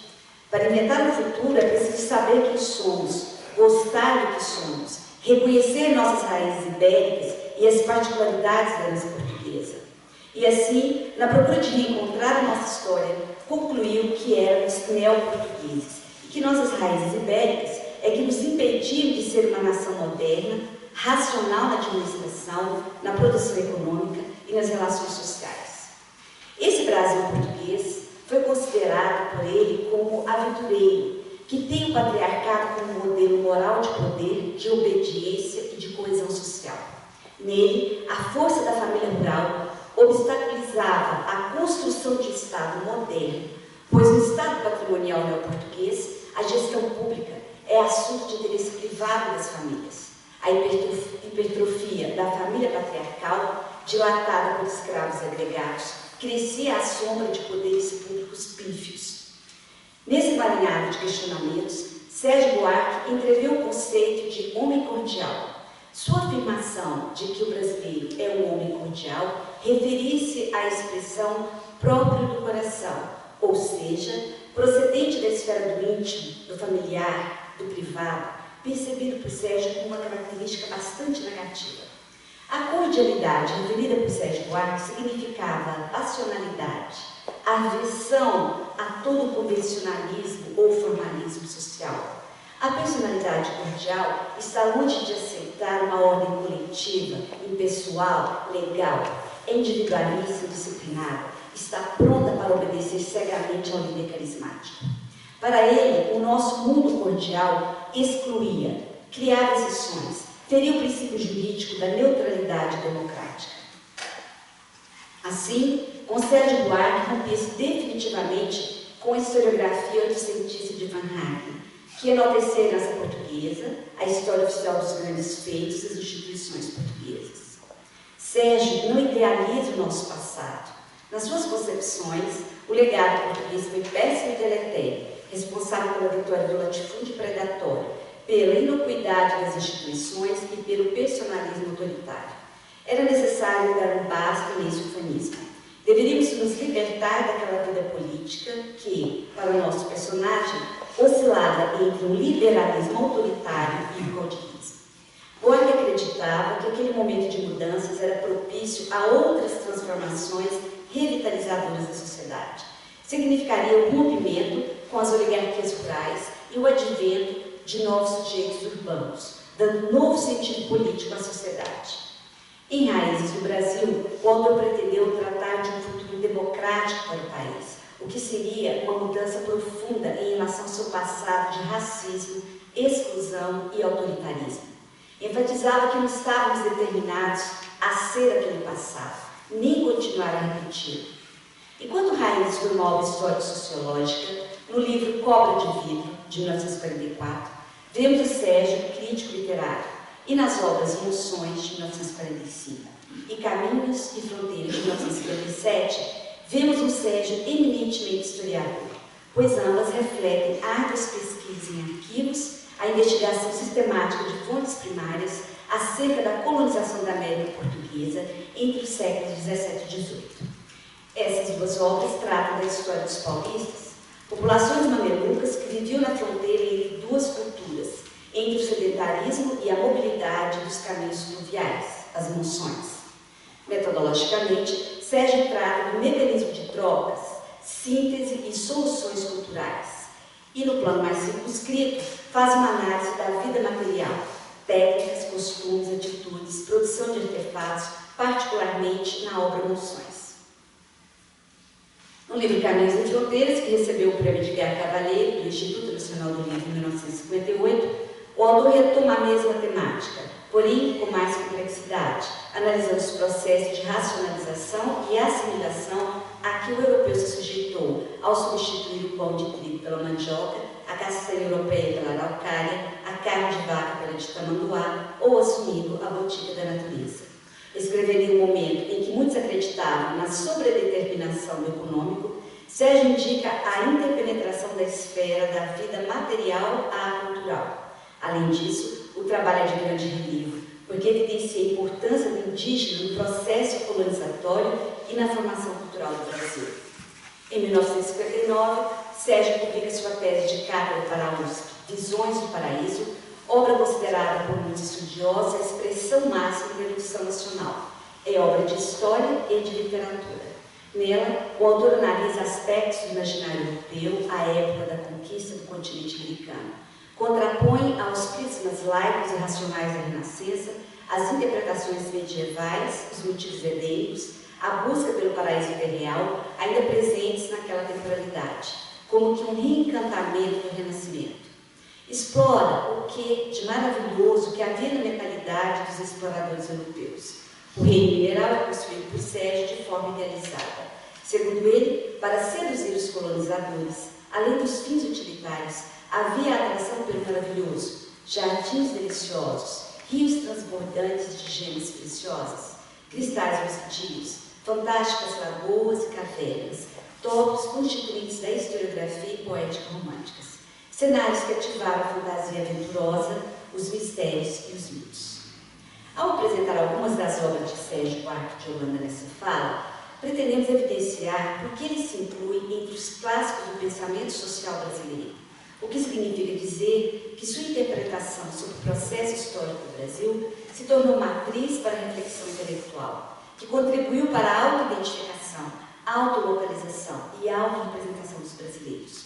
Para inventar o futuro é preciso saber quem somos, gostar do que somos, reconhecer nossas raízes ibéricas e as particularidades da herança portuguesa. E assim, na procura de reencontrar a nossa história, concluiu que éramos neoportugueses e que nossas raízes ibéricas é que nos impediam de ser uma nação moderna, racional na administração, na produção econômica e nas relações sociais. Esse Brasil português foi considerado por ele como aventureiro, que tem o patriarcado como modelo moral de poder, de obediência e de coesão social. Nele, a força da família rural obstaculizava a construção de Estado moderno, pois no Estado patrimonial neoportuguês, a gestão pública é assunto de interesse privado das famílias. A hipertrofia da família patriarcal, dilatada por escravos agregados, crescia à sombra de poderes públicos pífios. Nesse emaranhado de questionamentos, Sérgio Buarque entreviu o conceito de homem cordial. Sua afirmação de que o brasileiro é um homem cordial referia-se à expressão próprio do coração, ou seja, procedente da esfera do íntimo, do familiar, do privado, percebido por Sérgio como uma característica bastante negativa. A cordialidade referida por Sérgio Buarque significava passionalidade, aversão a todo convencionalismo ou formalismo social. A personalidade cordial está longe de aceitar uma ordem coletiva, impessoal, legal, é individualista e disciplinada, está pronta para obedecer cegamente ao líder carismático. Para ele, o nosso mundo cordial excluía, criava exceções, teria o princípio jurídico da neutralidade democrática. Assim, com Sérgio Buarque rompia-se definitivamente com a historiografia oitocentista de Van Hagen, que enaltecia a herança portuguesa, a história oficial dos grandes feitos e as instituições portuguesas. Sérgio não idealiza o nosso passado. Nas suas concepções, o legado português foi péssimo e deletério, responsável pela vitória do latifúndio predatório, pela inocuidade das instituições e pelo personalismo autoritário. Era necessário dar um basta nesse ufanismo. Deveríamos nos libertar daquela vida política que, para o nosso personagem, oscilava entre um liberalismo autoritário e um caudillismo. Buarque acreditava que aquele momento de mudanças era propício a outras transformações revitalizadoras da sociedade. Significaria o rompimento com as oligarquias rurais e o advento de novos sujeitos urbanos, dando novo sentido político à sociedade. Em Raízes do Brasil, o autor pretendeu tratar de um futuro democrático para o país, o que seria uma mudança profunda em relação ao seu passado de racismo, exclusão e autoritarismo. Enfatizava que não estávamos determinados a ser aquele passado, nem continuar a repeti-lo. Enquanto Raízes foi uma obra histórico-sociológica, no livro Cobra de Vidro, de 1944, vemos o Sérgio crítico literário, e nas obras Moções, de 1945, e Caminhos e Fronteiras, de 1957, vemos um Sérgio eminentemente historiador, pois ambas refletem árduas pesquisas em arquivos, a investigação sistemática de fontes primárias acerca da colonização da América Portuguesa entre os séculos XVII e XVIII. Essas duas obras tratam da história dos paulistas, populações mamelucas que viviam na fronteira entre duas culturas, entre o sedentarismo e a mobilidade dos caminhos fluviais, as monções. Metodologicamente, Sérgio trata do mecanismo de trocas, síntese e soluções culturais. E no plano mais circunscrito, faz uma análise da vida material, técnicas, costumes, atitudes, produção de artefatos, particularmente na obra Monções. No livro Caminhos e Fronteiras, que recebeu o Prêmio de Guerra Cavaleiro do Instituto Nacional do Livro em 1958, o autor retoma a mesma temática, porém com mais complexidade, analisando os processos de racionalização e assimilação a que o europeu se sujeitou ao substituir o pão de trigo pela mandioca, a castanha europeia pela araucária, a carne de vaca pela de tamanduá ou assumindo a botica da natureza. Escreveria um momento em que muitos acreditavam na sobredeterminação do econômico, Sérgio indica a interpenetração da esfera da vida material à cultural. Além disso, o trabalho é de grande relevo, porque evidencia a importância do indígena no processo colonizatório e na formação cultural do Brasil. Em 1959, Sérgio publica sua tese de cátedra para a USP, Visões do Paraíso, obra considerada por muitos estudiosos a expressão máxima da erudição nacional. É obra de história e de literatura. Nela, o autor analisa aspectos do imaginário europeu à época da conquista do continente americano. Contrapõe aos prismas laicos e racionais da Renascença as interpretações medievais, os motivos edênicos, a busca pelo paraíso imperial, ainda presentes naquela temporalidade, como que um reencantamento do Renascimento. Explora o que de maravilhoso que havia na mentalidade dos exploradores europeus. O reino mineral é construído por Sérgio de forma idealizada. Segundo ele, para seduzir os colonizadores, Além dos fins utilitários, havia a atração pelo maravilhoso, jardins deliciosos, rios transbordantes de gemas preciosas, cristais luzidios, fantásticas lagoas e cavernas, tópicos constituintes da historiografia e poética românticas, cenários que ativaram a fantasia aventurosa, os mistérios e os mitos. Ao apresentar algumas das obras de Sérgio Buarque de Holanda nessa fala, pretendemos evidenciar por que ele se inclui entre os clássicos do pensamento social brasileiro, o que significa dizer que sua interpretação sobre o processo histórico do Brasil se tornou matriz para a reflexão intelectual, que contribuiu para a autoidentificação, autolocalização e autorrepresentação dos brasileiros.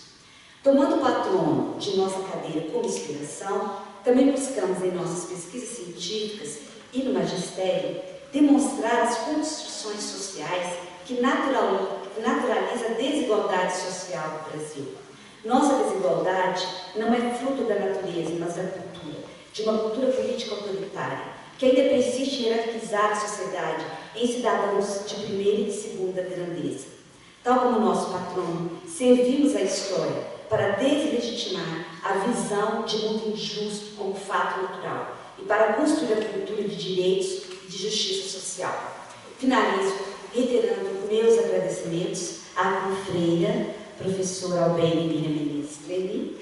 Tomando o patrono de nossa cadeira como inspiração, também buscamos em nossas pesquisas científicas e no magistério demonstrar as construções sociais que naturaliza a desigualdade social do Brasil. Nossa desigualdade não é fruto da natureza, mas da cultura, de uma cultura política autoritária, que ainda persiste em hierarquizar a sociedade em cidadãos de primeira e de segunda grandeza. Tal como nosso patrono, servimos a história para deslegitimar a visão de mundo injusto como fato natural e para construir a cultura de direitos e de justiça social. Finalizo reiterando meus agradecimentos à confreira, professora Albene Miriam Menezes Clemi,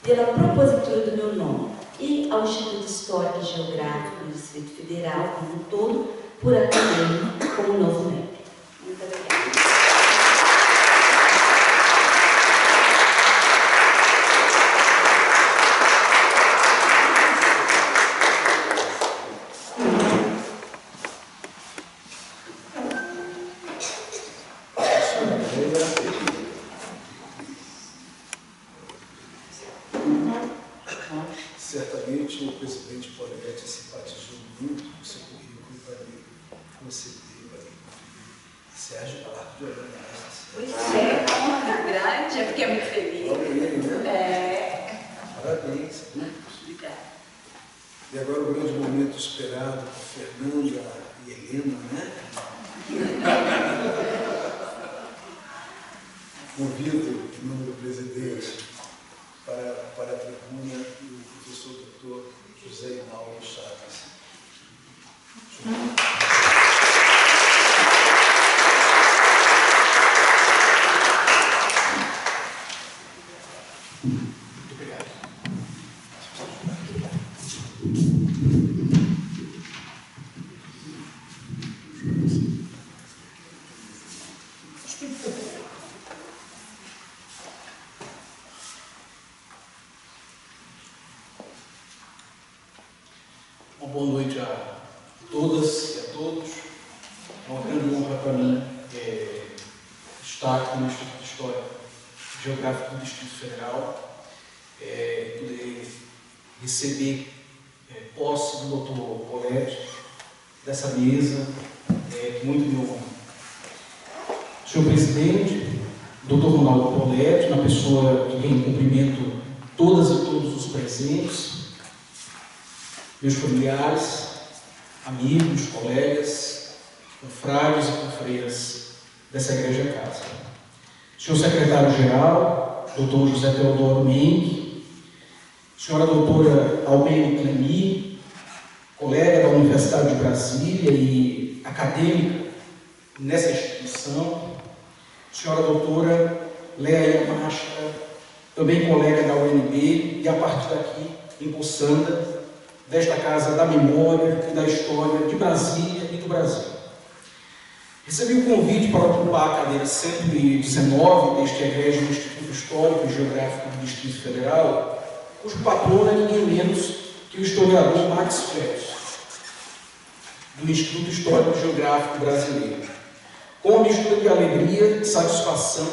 pela propositura do meu nome, e ao Instituto Histórico e Geográfico do Distrito Federal como um todo, por acolher-me como novo membro. Muito obrigada. Certamente o presidente Poletti simpatizou muito com o seu currículo para me conceder, para me conferir. Sérgio Buarque de Holanda. Pois é, uma honra grande, eu fiquei muito feliz. Olha ele, né? É. Parabéns. Obrigada. E agora o grande momento esperado por Fernanda e Helena, né? Convido, em nome do presidente, para a tribuna o professor doutor José Inaldo Chaves. Muito obrigado. Uma boa noite a todas e a todos. É uma grande honra para mim estar aqui no Instituto de História Geográfica do Distrito Federal, poder receber posse do Dr. Poletti, dessa mesa, que muito me honra. Senhor presidente, Dr. Ronaldo Poletti, na pessoa de quem cumprimento todas e todos os presentes, meus familiares, amigos, colegas, confrades e confreiras dessa igreja casa. Senhor secretário-geral, Dr. José Teodoro Menck, senhora doutora Albene Clemi, colega da Universidade de Brasília e acadêmica nessa instituição, senhora doutora Leia Máscara, também colega da UNB e a partir daqui, empossanda desta Casa da Memória e da História de Brasília e do Brasil. Recebi o convite para ocupar a cadeira 119 deste egrégio do Instituto Histórico e Geográfico do Distrito Federal, cujo patrono é ninguém menos que o historiador Max Fletcher, do Instituto Histórico e Geográfico Brasileiro, com uma mistura de alegria, satisfação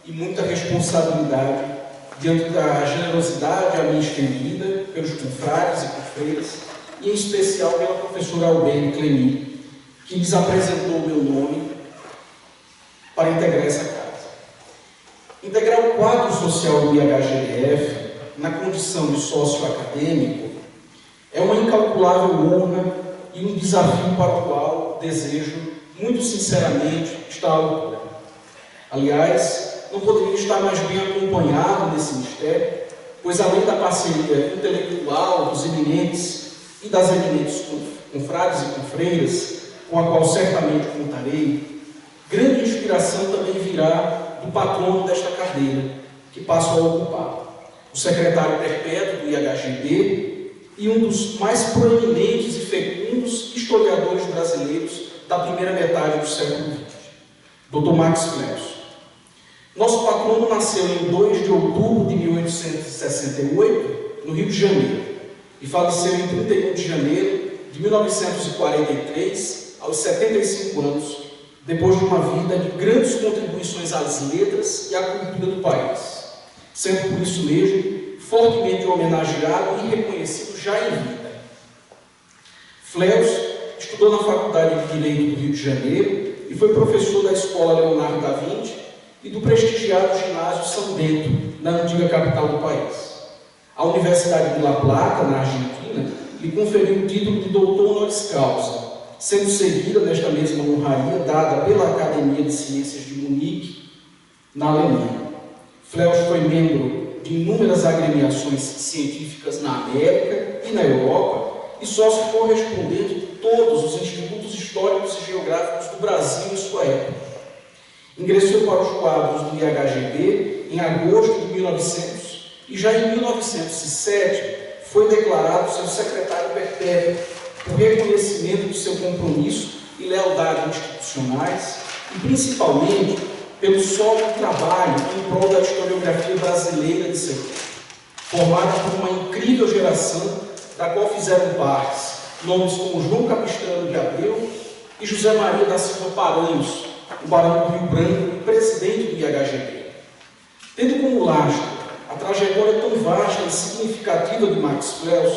e muita responsabilidade diante da generosidade a mim estendida pelos confrades e confreiras, e em especial pela professora Albene Clemi, que lhes apresentou o meu nome para integrar essa casa. Integrar o quadro social do IHGF, na condição de sócio acadêmico, é uma incalculável honra e um desafio para o qual desejo, muito sinceramente, estar à altura. Aliás, não poderia estar mais bem acompanhado nesse mistério, pois além da parceria intelectual dos eminentes e das eminentes confrades e confreiras, com a qual certamente contarei, grande inspiração também virá do patrono desta cadeira, que passo a ocupar, o secretário perpétuo do IHGB e um dos mais proeminentes e fecundos historiadores brasileiros da primeira metade do século XX, Dr. Max Fleus. Nosso patrono nasceu em 2 de outubro de 1868, no Rio de Janeiro, e faleceu em 31 de janeiro de 1943, aos 75 anos, depois de uma vida de grandes contribuições às letras e à cultura do país, sendo por isso mesmo fortemente homenageado e reconhecido já em vida. Fleus estudou na Faculdade de Direito do Rio de Janeiro e foi professor da Escola Leonardo da Vinci e do prestigiado Ginásio São Bento, na antiga capital do país. A Universidade de La Plata, na Argentina, lhe conferiu o título de doutor honoris causa, sendo seguida nesta mesma honraria dada pela Academia de Ciências de Munique, na Alemanha. Fleus foi membro de inúmeras agremiações científicas na América e na Europa e sócio correspondente de todos os institutos históricos e geográficos do Brasil em sua época. Ingressou para os quadros do IHGB em agosto de 1900 e já em 1907 foi declarado seu secretário perpétuo por reconhecimento de seu compromisso e lealdade institucionais e principalmente pelo sólido trabalho em prol da historiografia brasileira de seu tempo, formada por uma incrível geração da qual fizeram parte nomes como João Capistrano de Abreu e José Maria da Silva Paranhos, o barão do Rio Branco e presidente do IHGB. Tendo como lastro a trajetória tão vasta e significativa de Max Fleus,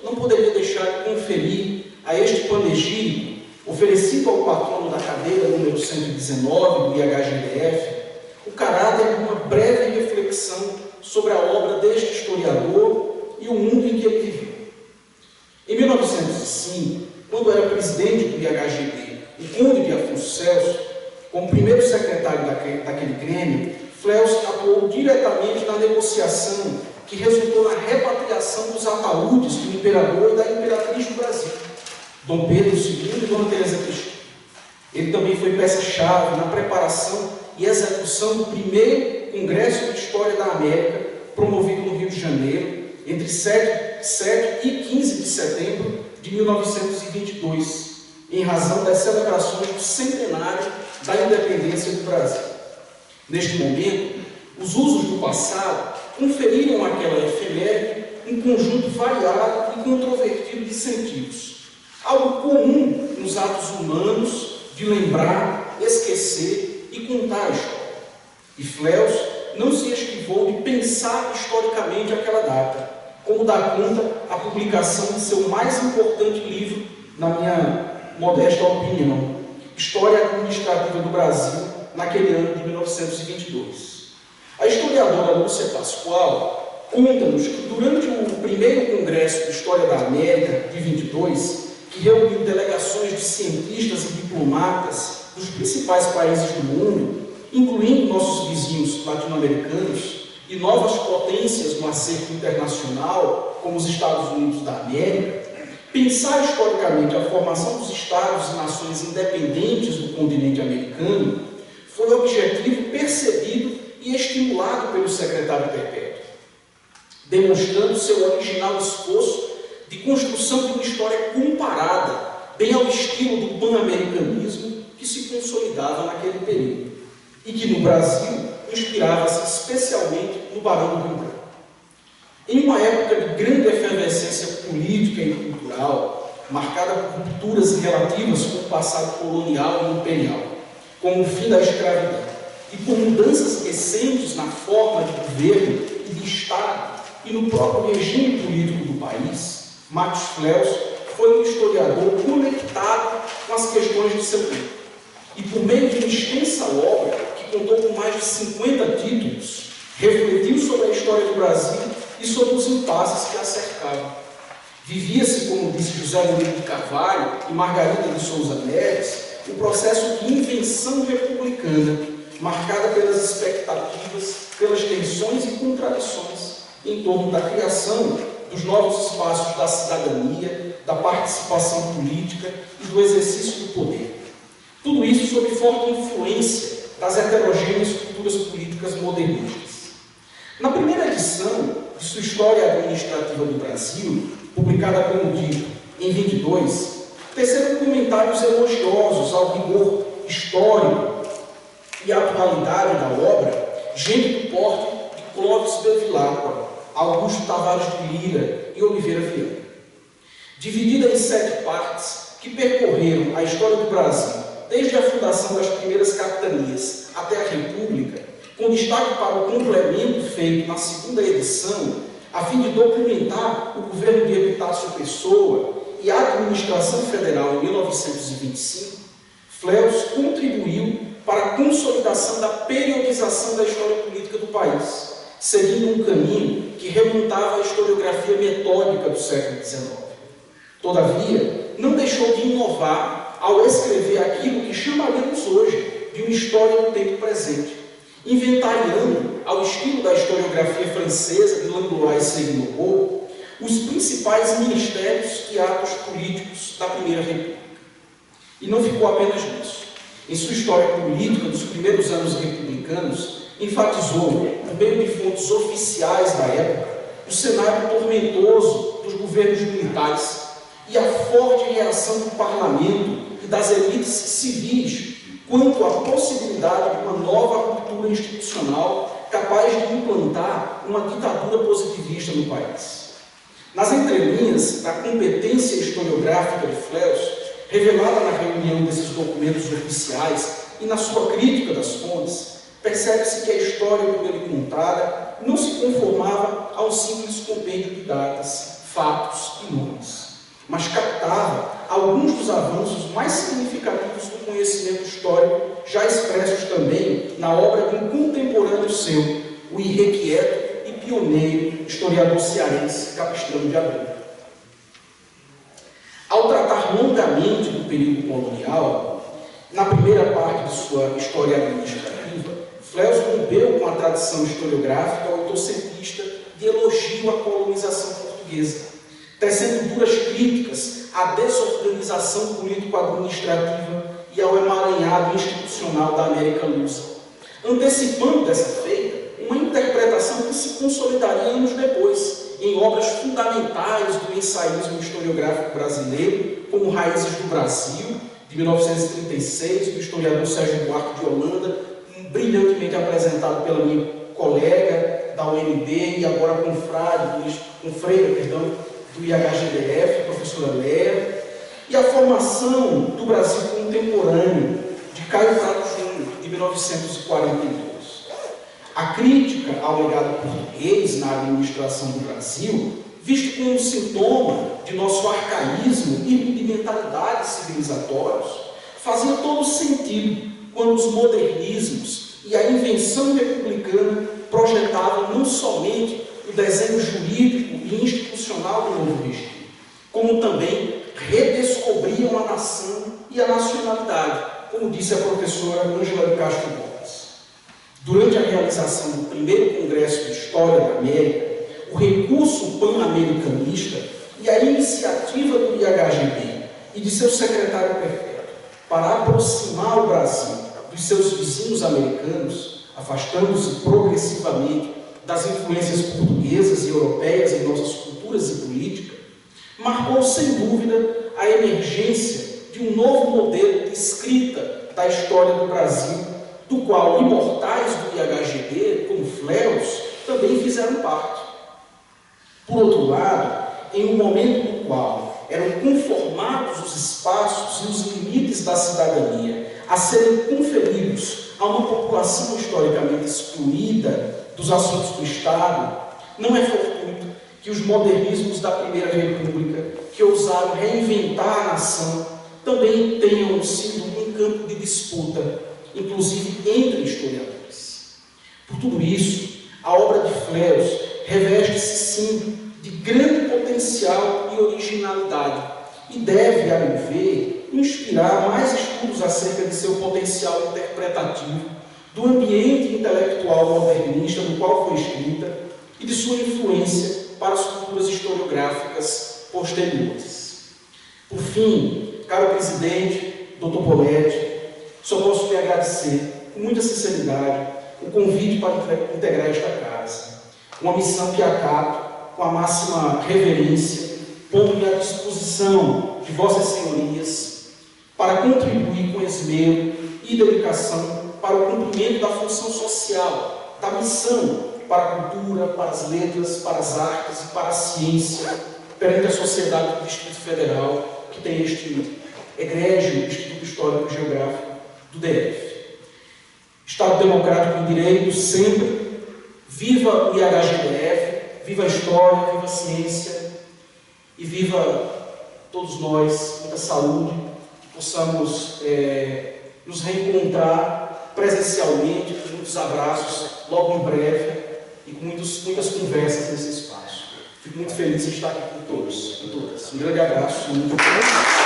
não poderia deixar de conferir a este panegírico, oferecido ao patrono da cadeira número 119 do IHGBF, o caráter de uma breve reflexão sobre a obra deste historiador e o mundo em que ele viveu. Em 1905, quando era presidente do IHGB e conde de Afonso Celso, como primeiro secretário daquele grêmio, Fleus atuou diretamente na negociação que resultou na repatriação dos ataúdes do imperador e da imperatriz do Brasil, Dom Pedro II e Dona Teresa Cristina. Ele também foi peça-chave na preparação e execução do primeiro Congresso de História da América, promovido no Rio de Janeiro, entre 7 e 15 de setembro de 1922, em razão das celebrações do centenário da independência do Brasil. Neste momento, os usos do passado conferiram àquela efeméride um conjunto variado e controvertido de sentidos, algo comum nos atos humanos de lembrar, esquecer e contar a história. E Fleus não se esquivou de pensar historicamente aquela data, como dá conta a publicação de seu mais importante livro, na minha modesta opinião, História Administrativa do Brasil, naquele ano de 1922. A historiadora Lúcia Pascoal conta-nos que durante o primeiro Congresso de História da América, de 22, que reuniu delegações de cientistas e diplomatas dos principais países do mundo, incluindo nossos vizinhos latino-americanos e novas potências no acervo internacional, como os Estados Unidos da América, pensar historicamente a formação dos estados e nações independentes do continente americano foi o objetivo percebido e estimulado pelo secretário perpétuo, demonstrando seu original esforço de construção de uma história comparada, bem ao estilo do pan-americanismo que se consolidava naquele período, e que no Brasil inspirava-se especialmente no Barão do Rio Branco. Em uma época de grande efervescência política e cultural, marcada por rupturas relativas com o passado colonial e imperial, como o fim da escravidão, e por mudanças recentes na forma de governo e de Estado e no próprio regime político do país, Max Fleus foi um historiador conectado com as questões de seu tempo. E por meio de uma extensa obra, que contou com mais de 50 títulos, refletiu sobre a história do Brasil e sobre os impasses que a cercavam. Vivia-se, como disse José Murilo de Carvalho e Margarida de Souza Neves, o processo de invenção republicana, marcada pelas expectativas, pelas tensões e contradições em torno da criação dos novos espaços da cidadania, da participação política e do exercício do poder. Tudo isso sob forte influência das heterogêneas culturas políticas modernistas. Na primeira edição de sua História Administrativa do Brasil, publicada, como dito, em 22, teceram comentários elogiosos ao rigor histórico e à atualidade da obra, gente do porte de Clóvis Bevilacqua, Augusto Tavares de Lira e Oliveira Viana. Dividida em 7 partes que percorreram a história do Brasil, desde a fundação das primeiras capitanias até a República, com destaque para o complemento feito na segunda edição, a fim de documentar o governo de Epitácio Pessoa e a administração federal em 1925, Fleus contribuiu para a consolidação da periodização da história política do país, seguindo um caminho que remontava à historiografia metódica do século XIX. Todavia, não deixou de inovar ao escrever aquilo que chamaríamos hoje de uma história do tempo presente, inventariando, ao estilo da historiografia francesa de Langlois e Séguin-Lebeau, os principais ministérios e atos políticos da Primeira República. E não ficou apenas nisso. Em sua história política dos primeiros anos republicanos, enfatizou, por meio de fontes oficiais da época, o cenário tormentoso dos governos militares e a forte reação do parlamento e das elites civis quanto à possibilidade de uma nova ruptura institucional capaz de implantar uma ditadura positivista no país. Nas entrelinhas da competência historiográfica de Fleus, revelada na reunião desses documentos oficiais e na sua crítica das fontes, percebe-se que a história por ele contada não se conformava a um simples compêndio de datas, fatos e nomes, mas captava alguns dos avanços mais significativos do conhecimento histórico, já expressos também na obra de um contemporâneo seu, o irrequieto e pioneiro historiador cearense Capistrano de Abreu. Ao tratar longamente do período colonial, na primeira parte de sua História Administrativa, Fleus rompeu com a tradição historiográfica oitocentista de elogio à colonização portuguesa, tecendo duras críticas à desorganização político-administrativa e ao emaranhado institucional da América Lusa, antecipando dessa feita uma interpretação que se consolidaria anos depois em obras fundamentais do ensaísmo historiográfico brasileiro, como Raízes do Brasil, de 1936, do historiador Sérgio Buarque de Holanda, brilhantemente apresentado pela minha colega da UNB e agora confreira do IHGDF, professora Léa, e a formação do Brasil contemporâneo, de Caio Prado Júnior, de 1942. A crítica ao legado português na administração do Brasil, visto como um sintoma de nosso arcaísmo e rudimentaridades civilizatórios, fazia todo sentido quando os modernismos e a invenção republicana projetavam não somente o desenho jurídico e institucional do novo regime, como também redescobriam a nação e a nacionalidade, como disse a professora Ângela de Castro Gomes. Durante a realização do primeiro Congresso de História da América, o recurso pan-americanista e a iniciativa do IHGB e de seu secretário perpétuo para aproximar o Brasil dos seus vizinhos americanos, afastando-se progressivamente das influências portuguesas e europeias em nossas culturas e política, marcou sem dúvida a emergência de um novo modelo de escrita da história do Brasil, do qual imortais do IHGB, como Fleus, também fizeram parte. Por outro lado, em um momento no qual eram conformados os espaços e os limites da cidadania a serem conferidos a uma população historicamente excluída dos assuntos do Estado, não é fortuito que os modernismos da Primeira República, que ousaram reinventar a nação, também tenham sido um campo de disputa, inclusive entre historiadores. Por tudo isso, a obra de Fleus reveste-se sim de grande potencial e originalidade e deve, a meu ver, inspirar mais estudos acerca de seu potencial interpretativo, do ambiente intelectual modernista no qual foi escrita e de sua influência para as culturas historiográficas posteriores. Por fim, caro presidente, Dr. Poletti, só posso lhe agradecer, com muita sinceridade, o convite para integrar esta casa, uma missão que acato com a máxima reverência, pondo-me à disposição de vossas senhorias para contribuir com esmero e dedicação para o cumprimento da função social, da missão para a cultura, para as letras, para as artes e para a ciência, perante a sociedade do Distrito Federal, que tem este egrégio Instituto Histórico e Geográfico do DF. Estado Democrático de Direito sempre, viva o IHGDF, viva a história, viva a ciência e viva todos nós, muita saúde, que possamos nos reencontrar presencialmente, com muitos abraços, logo em breve, e com muitas conversas nesse espaço. Fico muito feliz de estar aqui com todos e todas. Um grande abraço e muito obrigado.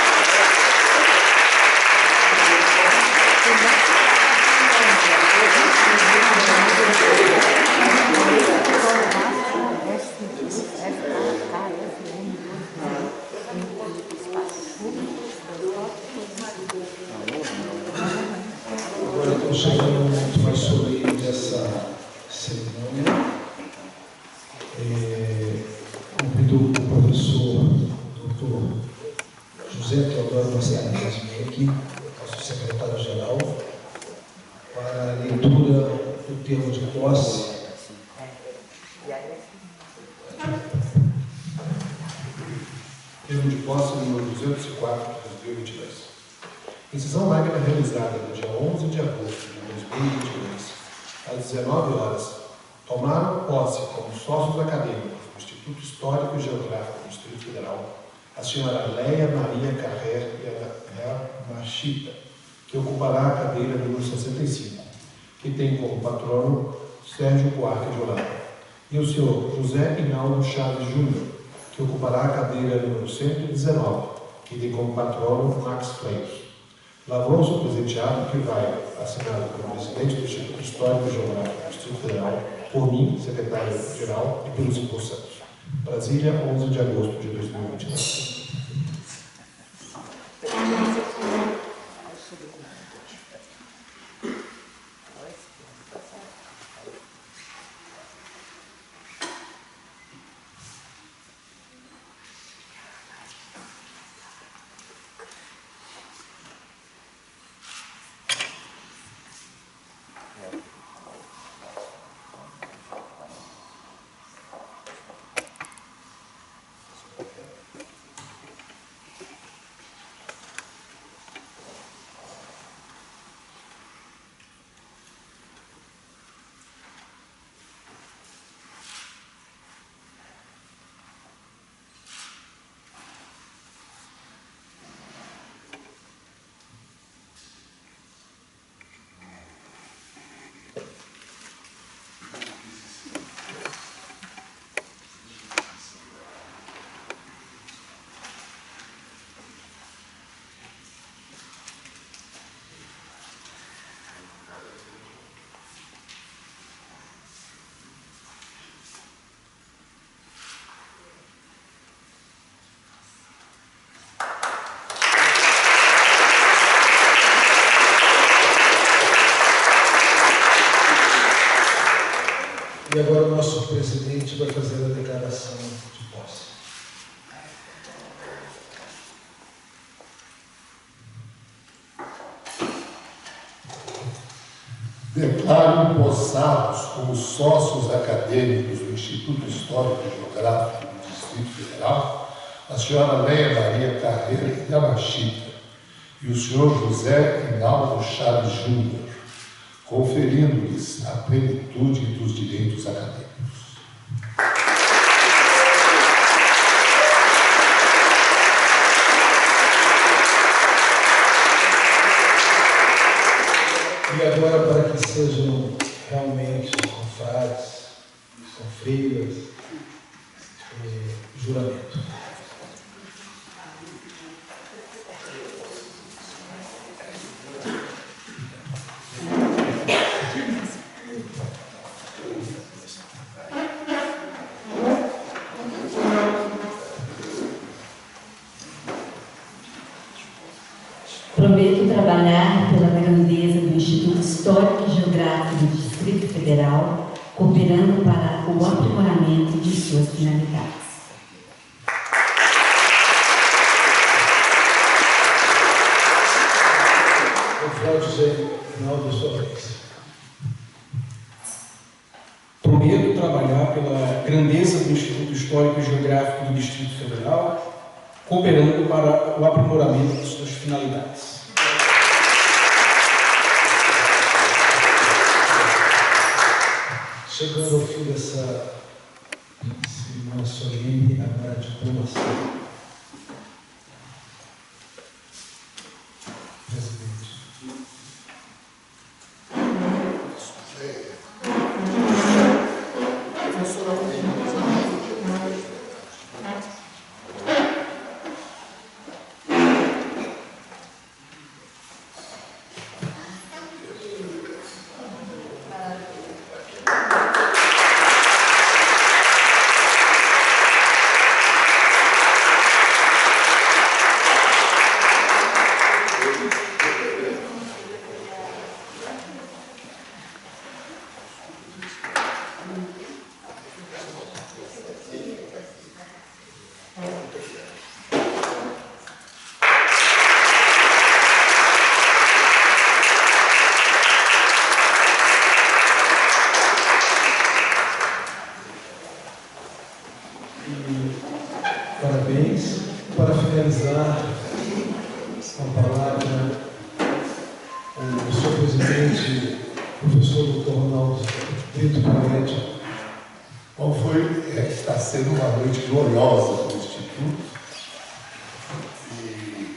Agora estamos chegando no momento mais solene dessa cerimônia. Convido o professor Dr. José Teodoro Mascarenhas Menck, nosso secretário-geral, para a leitura do termo de posse. Termo de posse número 204 de 2022. Incisão magna realizada no dia 11 de agosto de 2022, às 19 horas, tomaram posse como sócios acadêmicos do Instituto Histórico e Geográfico do Distrito Federal a senhora Leia Maria Carrer Machita, que ocupará a cadeira número 65, que tem como patrono Sérgio Buarque de Holanda, e o senhor José Hinaldo Chaves Júnior, que ocupará a cadeira número 119, que tem como patrono Max Freios. Lavrou-se o presenteado que vai, assinado pelo presidente do Instituto Histórico e Geográfico do Distrito Federal, por mim, secretário-geral, e pelos impulsantes. Brasília, 11 de agosto de 2022. E agora o nosso presidente vai fazer a declaração de posse. Declaro empossados como sócios acadêmicos do Instituto Histórico e Geográfico do Distrito Federal a senhora Leia Maria Carreira Yamashita e o senhor José Hinaldo Chaves Júnior, conferindo-lhes a plenitude dos direitos acadêmicos. E agora, para que sejam realmente confrades, confreiras, juramento. Federal, cooperando para o aprimoramento de suas finalidades. José Rinaldo, sua vez. Prometo trabalhar pela grandeza do Instituto Histórico e Geográfico do Distrito Federal, cooperando para o aprimoramento de suas finalidades. Chegando ao fim dessa cerimônia solene, agora a diplomacia. Presidente. Parabéns. Para finalizar, a palavra o seu presidente, professor Dr. Ronaldo Brito Paredes. Bom, está sendo uma noite gloriosa para o Instituto. E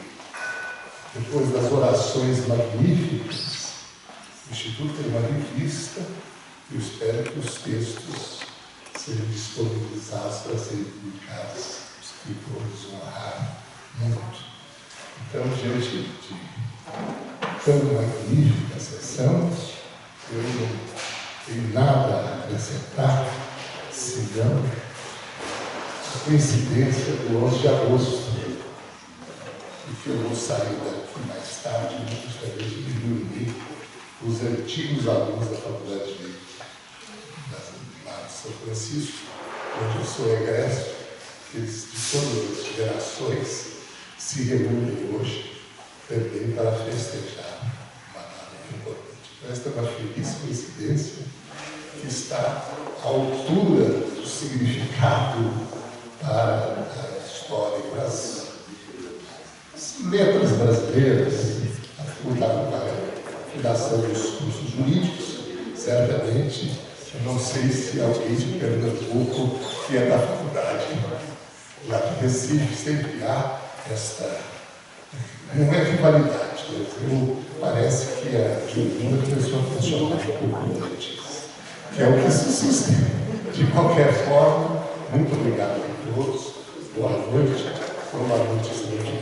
depois das orações magníficas, o Instituto tem uma revista e eu espero que os textos sejam disponibilizados para serem publicados e todos honrar muito. Então, diante de tão magnífica sessão, eu não tenho nada a acrescentar, senão a coincidência do 11 de agosto, e que eu vou sair daqui mais tarde, e gostaria de reunir os antigos alunos da Faculdade de Direito lá de São Francisco, onde eu sou egresso. Eles de todas as gerações se reúnem hoje também para festejar uma data importante. Então, esta é uma feliz coincidência que está à altura do significado para a história e para as letras brasileiras, a fundação dos cursos jurídicos. Certamente, eu não sei se alguém de Pernambuco que é da faculdade. Lá de Recife sempre há esta, não é rivalidade, parece que a Juliana começou a funcionar um pouco antes, que é o que se sustenta. De qualquer forma, muito obrigado a todos, boa noite, foi uma noite extraordinária.